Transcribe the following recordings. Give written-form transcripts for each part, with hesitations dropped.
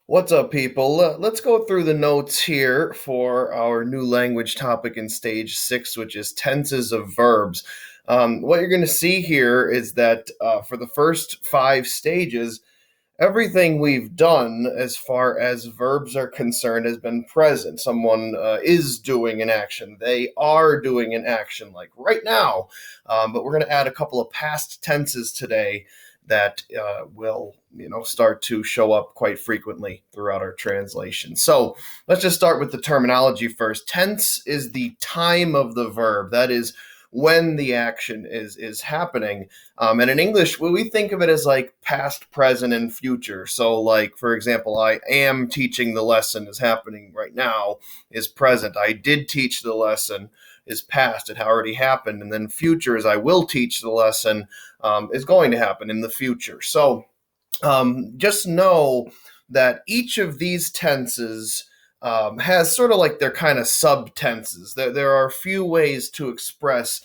What's up, people? Let's go through the notes here for our new language topic in stage six, which is tenses of verbs. What you're going to see here is that for the first five stages, everything we've done as far as verbs are concerned has been present. Someone is doing an action, they are doing an action, like right now. But we're going to add a couple of past tenses today that will start to show up quite frequently throughout our translation. So let's just start with the terminology first. Tense is the time of the verb, that is when the action is happening. And in English, we think of it as like past, present, and future. So, like, for example, I am teaching the lesson is happening right now is present. I did teach the lesson is past. It already happened. And then future is I will teach the lesson is going to happen in the future. So just know that each of these tenses has sort of like their kind of subtenses. There are a few ways to express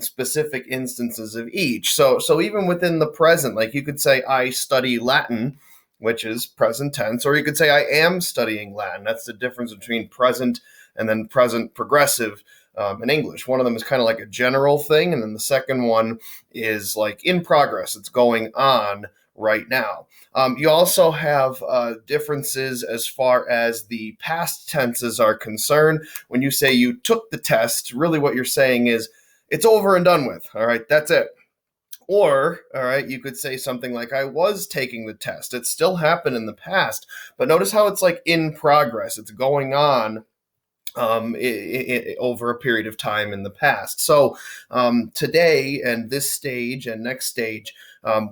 specific instances of each. So even within the present, like you could say, I study Latin, which is present tense, or you could say, I am studying Latin. That's the difference between present and then present progressive in English. One of them is kind of like a general thing, and then the second one is like in progress. It's going on right now. You also have differences as far as the past tenses are concerned. When you say you took the test, really what you're saying is it's over and done with. All right, that's it. Or, all right, you could say something like, I was taking the test. It still happened in the past, but notice how it's like in progress. It's going on over a period of time in the past. So today and this stage and next stage,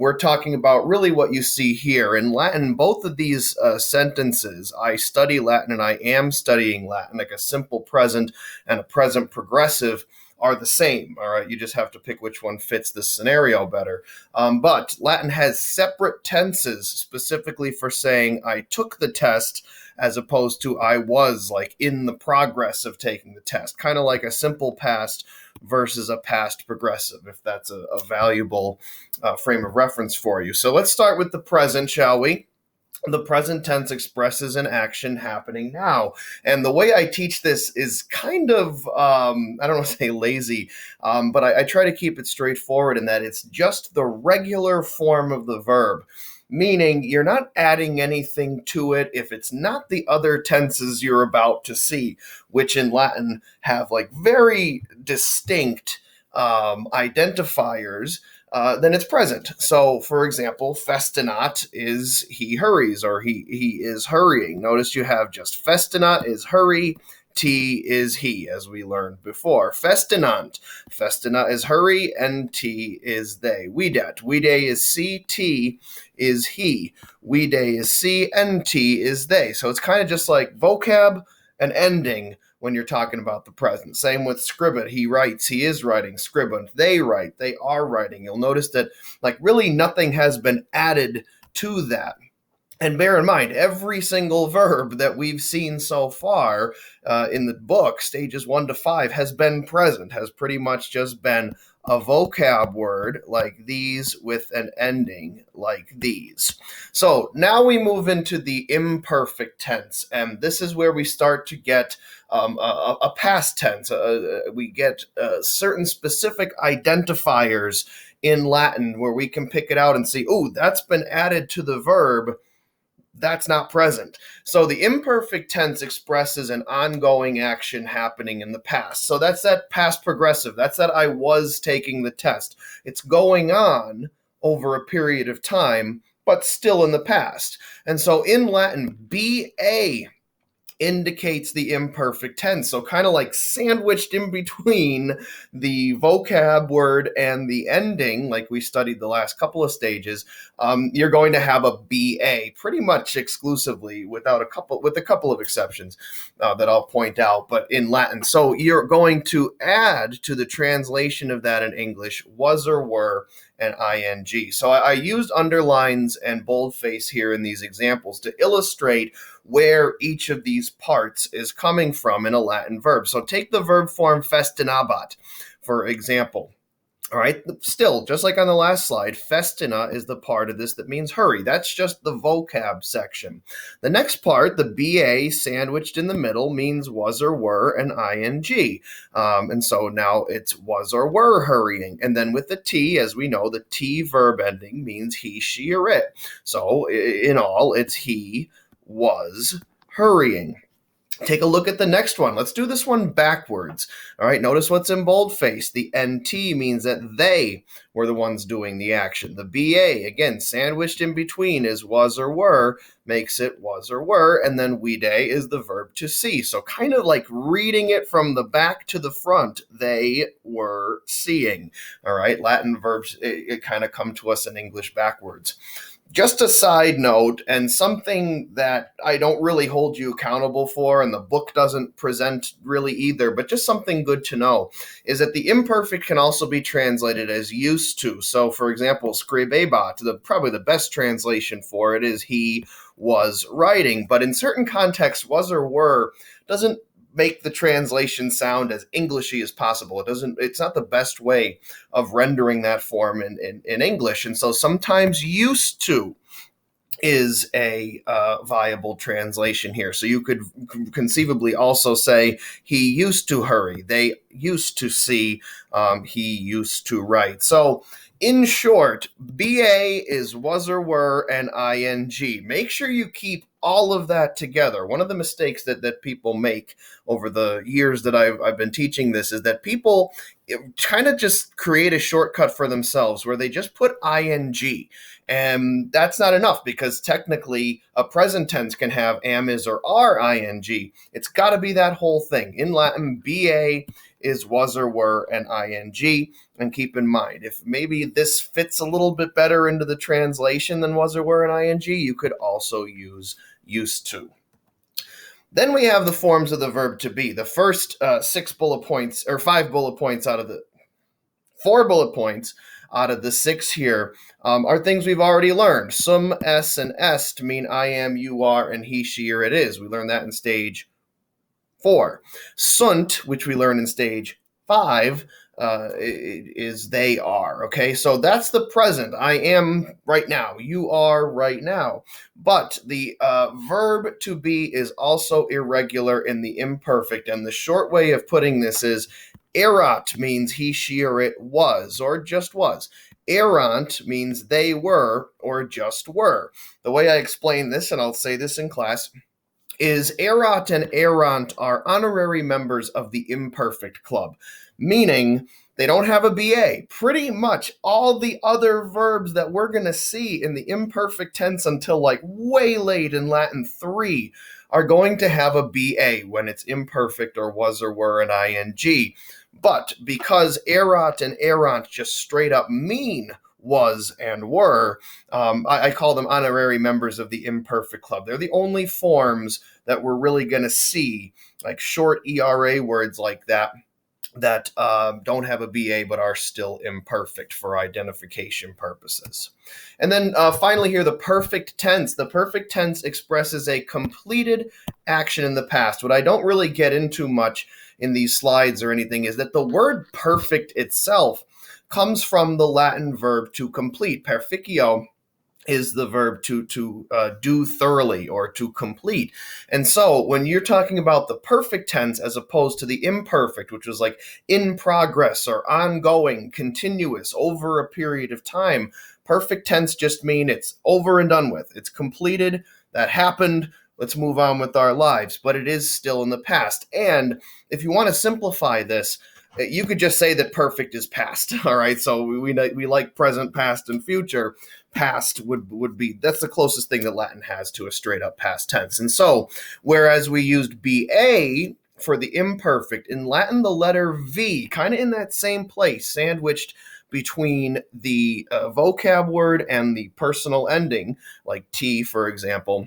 we're talking about really what you see here. In Latin, both of these sentences, I study Latin and I am studying Latin, like a simple present and a present progressive, are the same. All right, you just have to pick which one fits the scenario better. But Latin has separate tenses specifically for saying I took the test, as opposed to I was, like in the progress of taking the test, kind of like a simple past versus a past progressive, if that's a valuable frame of reference for you. So let's start with the present, shall we? The present tense expresses an action happening now. And the way I teach this is kind of, I don't want to say lazy, but I try to keep it straightforward in that it's just the regular form of the verb, meaning you're not adding anything to it if it's not the other tenses you're about to see, which in Latin have like very distinct identifiers. Then it's present. So, for example, festinat is he hurries, or he is hurrying. Notice you have just festinat is hurry, T is he, as we learned before. Festinant, festina is hurry, and T is they. Videt, vide is see, T is he. Vide is see, and T is they. So it's kind of just like vocab and ending when you're talking about the present. Same with scribet. He writes, he is writing. Scribunt, they write, they are writing. You'll notice that like really nothing has been added to that. And bear in mind, every single verb that we've seen so far in the book, stages 1 to 5, has been present, has pretty much just been a vocab word like these with an ending like these. So now we move into the imperfect tense, and this is where we start to get a past tense. We get certain specific identifiers in Latin where we can pick it out and see, oh, that's been added to the verb. That's not present. So the imperfect tense expresses an ongoing action happening in the past. So that's that past progressive. That's that I was taking the test. It's going on over a period of time, but still in the past. And so in Latin, BA indicates the imperfect tense. So kind of like sandwiched in between the vocab word and the ending, like we studied the last couple of stages, you're going to have a BA pretty much exclusively, with a couple of exceptions that I'll point out, but in Latin. So you're going to add to the translation of that in English was or were and ing. So I used underlines and boldface here in these examples to illustrate where each of these parts is coming from in a Latin verb. So take the verb form festinabat, for example. All right, still, just like on the last slide, festina is the part of this that means hurry. That's just the vocab section. The next part, the BA sandwiched in the middle, means was or were and ing. And so now it's was or were hurrying. And then with the T, as we know, the T verb ending means he, she, or it. So in all, it's he was hurrying. Take a look at the next one. Let's do this one backwards. All right, notice what's in boldface. The NT means that they were the ones doing the action. The BA, again, sandwiched in between is was or were, makes it was or were, and then we day is the verb to see. So kind of like reading it from the back to the front, they were seeing. All right, Latin verbs, it kind of come to us in English backwards. Just a side note, and something that I don't really hold you accountable for, and the book doesn't present really either, but just something good to know, is that the imperfect can also be translated as used to. So, for example, scribebat, probably the best translation for it is he was writing, but in certain contexts, was or were doesn't make the translation sound as Englishy as possible. It's not the best way of rendering that form in English. And so sometimes used to is a viable translation here. So you could conceivably also say he used to hurry, they used to see, he used to write. So in short, BA is was or were and ing. Make sure you keep all of that together. One of the mistakes that people make over the years that I've been teaching this is that people kind of just create a shortcut for themselves where they just put ing. And that's not enough, because technically a present tense can have am, is, or are ing. It's got to be that whole thing. In Latin, BA is was or were and ing. And keep in mind, if maybe this fits a little bit better into the translation than was or were and ing, you could also use used to. Then we have the forms of the verb to be. The first 4 bullet points out of the 6 here are things we've already learned. Sum, s, and est mean I am, you are, and he, she, or it is. We learned that in stage 4. Sunt, which we learn in stage 5, is they are. Okay, so that's the present. I am right now. You are right now. But the verb to be is also irregular in the imperfect, and the short way of putting this is erat means he, she, or it was, or just was. Erant means they were, or just were. The way I explain this, and I'll say this in class, is erat and erant are honorary members of the imperfect club, meaning they don't have a BA. Pretty much all the other verbs that we're going to see in the imperfect tense until like way late in Latin 3 are going to have a BA when it's imperfect or was or were and ing. But because erat and erant just straight up mean was and were, I call them honorary members of the imperfect club. They're the only forms that we're really going to see, like short ERA words like that don't have a BA but are still imperfect for identification purposes. And then finally here, the perfect tense. The perfect tense expresses a completed action in the past. What I don't really get into much in these slides or anything is that the word perfect itself comes from the Latin verb to complete. Perficio is the verb to do thoroughly or to complete. And so when you're talking about the perfect tense as opposed to the imperfect, which was like in progress or ongoing, continuous, over a period of time, perfect tense just mean it's over and done with. It's completed, that happened, let's move on with our lives. But it is still in the past. And if you want to simplify this, you could just say that perfect is past. All right, so we like present, past, and future. Past would be, that's the closest thing that Latin has to a straight up past tense. And so whereas we used BA for the imperfect, in Latin the letter V, kind of in that same place, sandwiched between the vocab word and the personal ending, like T, for example.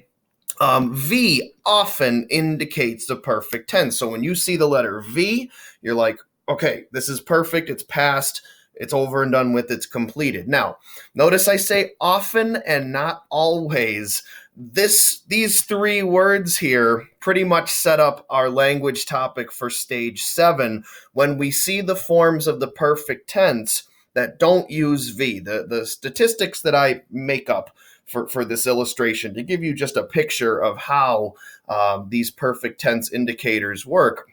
V often indicates the perfect tense. So when you see the letter V, you're like, okay, this is perfect, it's past, it's over and done with, it's completed. Now, notice I say often and not always. These 3 words here pretty much set up our language topic for stage 7. When we see the forms of the perfect tense, that don't use V. The statistics that I make up for this illustration to give you just a picture of how these perfect tense indicators work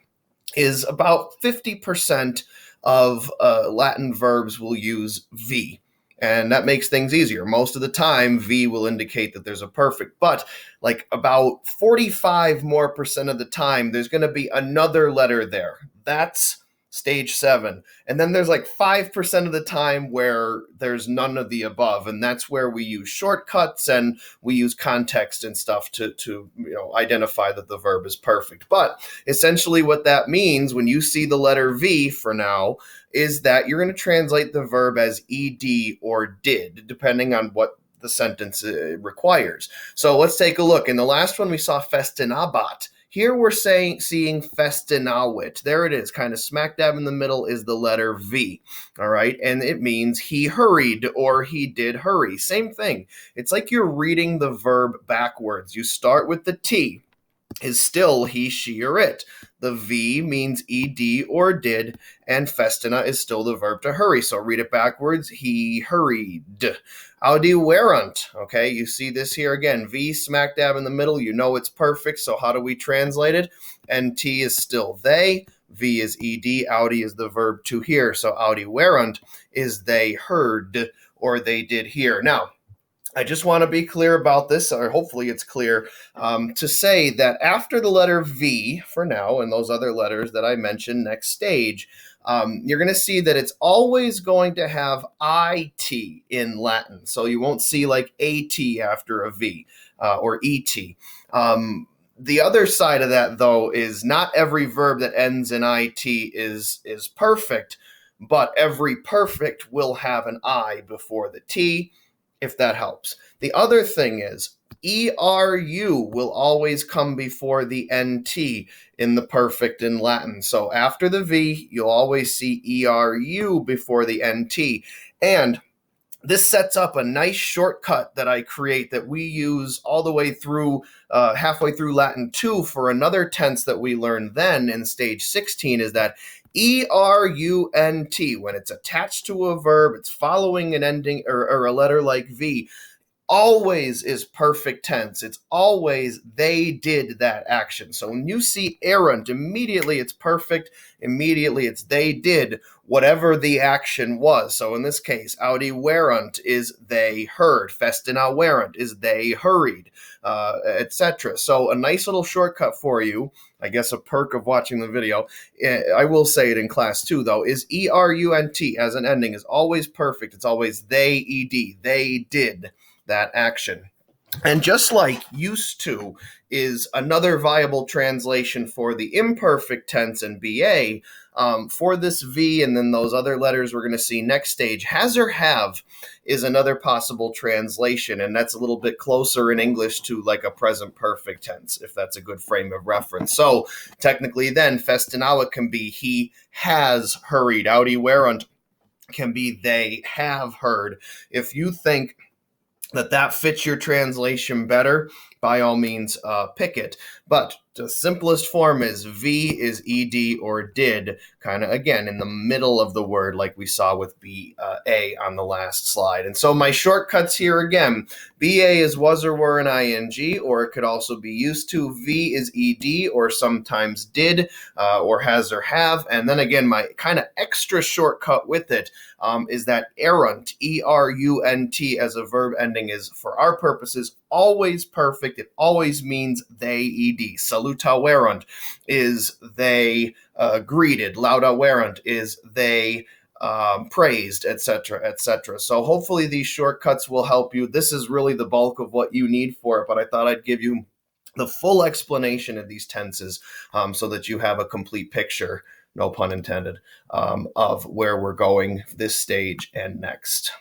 is about 50% of Latin verbs will use V. And that makes things easier. Most of the time, V will indicate that there's a perfect, but like about 45 more percent of the time, there's going to be another letter there. That's stage 7. And then there's like 5% of the time where there's none of the above. And that's where we use shortcuts and we use context and stuff to identify that the verb is perfect. But essentially what that means when you see the letter V for now is that you're going to translate the verb as ed or did, depending on what the sentence requires. So let's take a look. In the last one, we saw festinabat. Here we're seeing festinawit. There it is, kind of smack dab in the middle is the letter V, all right? And it means he hurried or he did hurry. Same thing. It's like you're reading the verb backwards. You start with the T, is still he, she, or it. The V means ed or did, and festina is still the verb to hurry. So read it backwards. He hurried. Audi weren't. Okay, you see this here again. V smack dab in the middle. You know it's perfect. So how do we translate it? NT is still they. V is ed. Audi is the verb to hear. So Audi weren't is they heard or they did hear. Now, I just want to be clear about this, or hopefully it's clear, to say that after the letter V for now and those other letters that I mentioned next stage, you're going to see that it's always going to have IT in Latin. So you won't see like AT after a V or ET. The other side of that, though, is not every verb that ends in IT is perfect, but every perfect will have an I before the T, if that helps. The other thing is ERU will always come before the NT in the perfect in Latin. So after the V, you'll always see ERU before the NT. And this sets up a nice shortcut that I create that we use all the way through, halfway through Latin 2 for another tense that we learned then in stage 16 is that ERUNT, when it's attached to a verb, it's following an ending or a letter like V, always is perfect tense. It's always they did that action. So when you see errant, immediately it's perfect. Immediately it's they did whatever the action was. So in this case, Audi weren't is they heard. Festina weren't is they hurried, etc. So a nice little shortcut for you, I guess a perk of watching the video, I will say it in class too, though, is ERUNT as an ending is always perfect. It's always they, ED, they did that action. And just like used to is another viable translation for the imperfect tense in BA, for this V and then those other letters we're going to see next stage, has or have is another possible translation, and that's a little bit closer in English to like a present perfect tense, if that's a good frame of reference. So technically then, festinawa can be he has hurried. Audi weren't can be they have heard. If you think that fits your translation better, by all means, pick it. But the simplest form is V is ed or did, kind of, again, in the middle of the word like we saw with BA on the last slide. And so my shortcuts here again, BA is was or were and ing, or it could also be used to. V is ed or sometimes did, or has or have. And then again, my kind of extra shortcut with it is that errant, ERUNT as a verb ending is, for our purposes, always perfect. It always means they, ed. Saluta werunt is they greeted. Lauda werunt is they praised, etc., etc. So hopefully these shortcuts will help you. This is really the bulk of what you need for it, but I thought I'd give you the full explanation of these tenses so that you have a complete picture, no pun intended, of where we're going this stage and next.